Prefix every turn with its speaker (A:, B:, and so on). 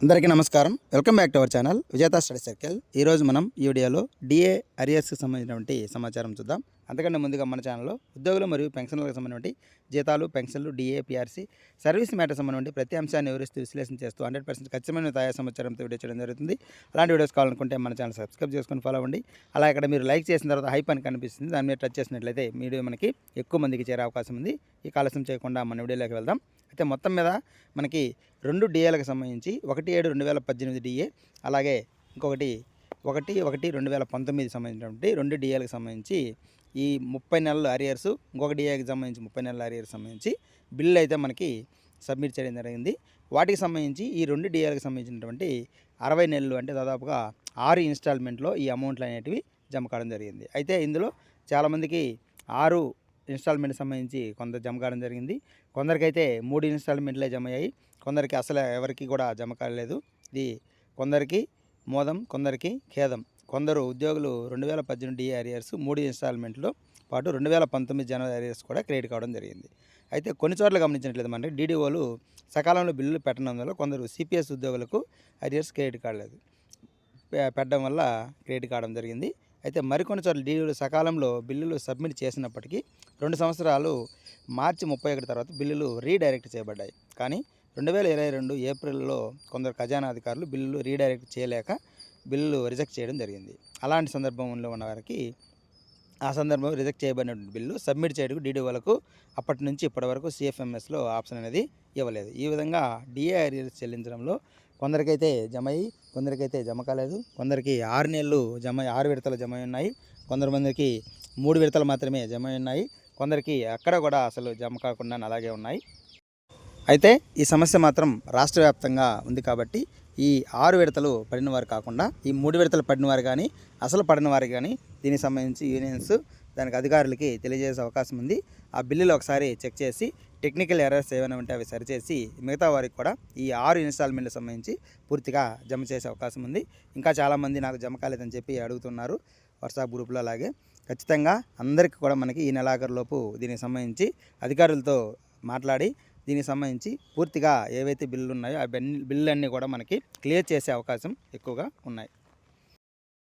A: అందరికీ నమస్కారం. Welcome back to our channel విజేత స్టడీ సర్కిల్. ఈరోజు మనం ఈ వీడియోలో డిఏ అరియర్స్కి సంబంధించినటువంటి సమాచారం చూద్దాం. అంతకంటే ముందుగా మన ఛానల్లో ఉద్యోగులు మరియు పెన్షన్లకు సంబంధించినటువంటి జీతాలు, పెన్షన్లు, డిఏ, పిఆర్సీ, సర్వీస్ మ్యాటర్ సంబంధించి ప్రతి అంశాన్ని వివరిస్తూ విశ్లేషణ చేస్తూ 100% ఖచ్చితమైన తాజా సమాచారంతో వీడియో చేయడం జరుగుతుంది. అలాంటి వీడియోస్ కావాలనుకుంటే మన ఛానల్ సబ్స్క్రైబ్ చేసుకొని ఫాలో అవ్వండి. అలా ఇక్కడ మీరు లైక్ చేసిన తర్వాత హైప్ అని కనిపిస్తుంది, దాని మీద టచ్ చేసినట్లయితే వీడియో మనకి ఎక్కువ మందికి చేరే అవకాశం ఉంది. ఈ ఆలస్యం చేయకుండా మన వీడియోలోకి వెళ్దాం. అయితే మొత్తం మీద మనకి 2 డిఏలకు సంబంధించి 1/7/2018 డిఏ, అలాగే ఇంకొకటి 1/1/2019 సంబంధించినటువంటి 2 డిఏలకు సంబంధించి ఈ 30 నెలల అరియర్స్, ఇంకొక డిఏకి సంబంధించి 30 నెలల అరియర్స్ సంబంధించి బిల్లు అయితే మనకి సబ్మిట్ చేయడం జరిగింది. వాటికి సంబంధించి ఈ 2 డిఏలకు సంబంధించినటువంటి 60 నెలలు అంటే దాదాపుగా 6 ఇన్స్టాల్మెంట్లో ఈ అమౌంట్లు అనేటివి జమ కావడం జరిగింది. అయితే ఇందులో చాలామందికి 6 ఇన్స్టాల్మెంట్ సంబంధించి కొంత జమ కావడం జరిగింది. కొందరికైతే 3 ఇన్స్టాల్మెంట్లే జమ అయ్యాయి, కొందరికి అసలు ఎవరికి కూడా జమ కాలేదు. ఇది కొందరికి మోదం, కొందరికి ఖేదం. కొందరు ఉద్యోగులు 2018 డిఏ అరియర్స్ 3 ఇన్స్టాల్మెంట్లో పాటు 2019 జనవరి అరియర్స్ కూడా క్రెడిట్ కావడం జరిగింది. అయితే కొన్ని చోట్ల గమనించినట్లయితే మనకి డీడీఓలు సకాలంలో బిల్లులు పెట్టనందువల్ల కొందరు సిపిఎస్ ఉద్యోగులకు అరియర్స్ క్రెడిట్ కాలేదు, పెట్టడం వల్ల క్రెడిట్ కావడం జరిగింది. అయితే మరికొన్ని చోట్ల డీడీఓలు సకాలంలో బిల్లులు సబ్మిట్ చేసినప్పటికీ 2 సంవత్సరాలు మార్చి 31 తర్వాత బిల్లులు రీడైరెక్ట్ చేయబడ్డాయి. కానీ 2022 ఏప్రిల్లో కొందరు ఖజానా అధికారులు బిల్లులు రీడైరెక్ట్ చేయలేక బిల్లులు రిజెక్ట్ చేయడం జరిగింది. అలాంటి సందర్భంలో ఉన్న వారికి ఆ సందర్భంలో రిజెక్ట్ చేయబడిన బిల్లు సబ్మిట్ చేయడానికి డీడీఓలకు అప్పటి నుంచి ఇప్పటి వరకు సిఎఫ్ఎంఎస్లో ఆప్షన్ అనేది ఇవ్వలేదు. ఈ విధంగా డిఏ అరియర్స్ చెల్లించడంలో కొందరికైతే జమ అయ్యి, కొందరికైతే జమ కాలేదు. కొందరికి 6 నెలలు 6 విడతలు జమ ఉన్నాయి, కొందరికి 3 విడతలు మాత్రమే జమ ఉన్నాయి, కొందరికి అక్కడ కూడా అసలు జమ కాకుండా అలాగే ఉన్నాయి. అయితే ఈ సమస్య మాత్రం రాష్ట్ర వ్యాప్తంగా ఉంది కాబట్టి ఈ 6 విడతలు పడిన వారు కాకుండా ఈ 3 విడతలు పడిన వారు కానీ, అసలు పడిన వారికి కానీ దీనికి సంబంధించి యూనియన్స్ దానికి అధికారులకి తెలియజేసే అవకాశం ఉంది. ఆ బిల్లులు ఒకసారి చెక్ చేసి టెక్నికల్ ఎర్రర్స్ ఏమైనా ఉంటే అవి సరిచేసి మిగతా వారికి కూడా ఈ 6 ఇన్స్టాల్మెంట్లకు సంబంధించి పూర్తిగా జమ చేసే అవకాశం ఉంది. ఇంకా చాలామంది నాకు జమ కాలేదని చెప్పి అడుగుతున్నారు వాట్సాప్ గ్రూప్లో. అలాగే ఖచ్చితంగా అందరికీ కూడా మనకి ఈ నెలాఖరులోపు దీనికి సంబంధించి అధికారులతో మాట్లాడి దీనికి సంబంధించి పూర్తిగా ఏవైతే బిల్లులు ఉన్నాయో ఆ బిల్లులన్నీ కూడా మనకి క్లియర్ చేసే అవకాశం ఎక్కువగా ఉన్నాయి.